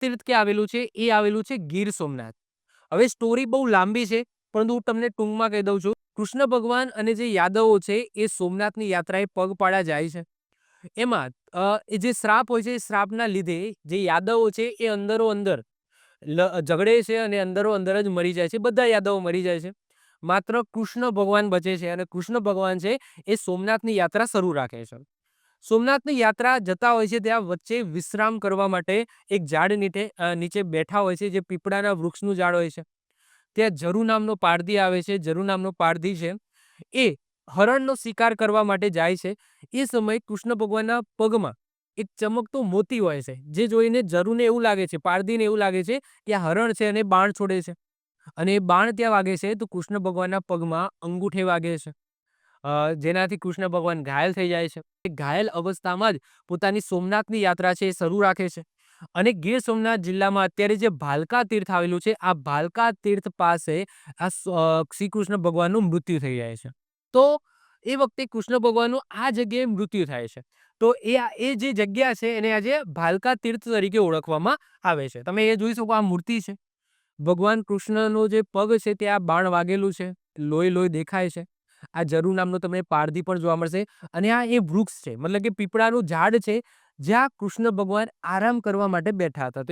તીર્થ ક્યાં આવેલું છે? એ આવેલું છે ગીર સોમનાથ. હવે સ્ટોરી બહુ લાંબી છે, પરંતુ હું તમને ટૂંકમાં કહી દઉં છું. કૃષ્ણ ભગવાન અને જે યાદવો છે એ સોમનાથની યાત્રાએ પગપાળા જાય છે. એમાં એ જે શ્રાપ હોય છે, એ શ્રાપના લીધે જે યાદવો છે એ અંદરો અંદર ઝઘડે છે અને અંદરો અંદર જ મરી જાય છે. બધા યાદવો મરી જાય છે. માત્ર કૃષ્ણ ભગવાન બચે છે અને કૃષ્ણ ભગવાન છે એ સોમનાથની યાત્રા શરૂ રાખે છે. સોમનાથની યાત્રા જતા હોય છે ત્યાં વચ્ચે વિશ્રામ કરવા માટે એક ઝાડ નીચે બેઠા હોય છે, જે પીપળાના વૃક્ષનું ઝાડ હોય છે. ત્યાં જરુ નામનો પારધી આવે છે. જરુ નામનો પારધી છે એ હરણનો શિકાર કરવા માટે જાય છે. એ સમયે કૃષ્ણ ભગવાનના પગમાં એક ચમકતો મોતી હોય છે, જે જોઈને જરુને એવું લાગે છે, પારધીને એવું લાગે છે કે આ હરણ છે અને બાણ છોડે છે. અને એ બાણ ત્યાં વાગે છે તો કૃષ્ણ ભગવાનના પગમાં અંગૂઠે વાગે છે, જેનાથી કૃષ્ણ ભગવાન ઘાયલ થઈ જાય છે. એ ઘાયલ અવસ્થામાં જ પોતાની સોમનાથની યાત્રા છે એ શરૂ રાખે છે. અને ગીર સોમનાથ જિલ્લામાં અત્યારે જે ભાલકા તીર્થ આવેલું છે, આ ભાલકા તીર્થ પાસે શ્રી કૃષ્ણ ભગવાનનું મૃત્યુ થઈ જાય છે. તો એ વખતે કૃષ્ણ ભગવાનનું આ જગ્યાએ મૃત્યુ થાય છે. તો એ જે જગ્યા છે એને આજે ભાલકા તીર્થ તરીકે ઓળખવામાં આવે છે. તમે એ જોઈ શકો, આ મૂર્તિ છે. ભગવાન કૃષ્ણનો જે પગ છે ત્યાં બાણ વાગેલું છે, લોહી લોહી દેખાય છે. આ જરુ નામનો તમને પારધી પણ જોવા મળશે. અને આ એ વૃક્ષ છે, મતલબ કે પીપળાનું ઝાડ છે, જ્યાં કૃષ્ણ ભગવાન આરામ કરવા માટે બેઠા હતા.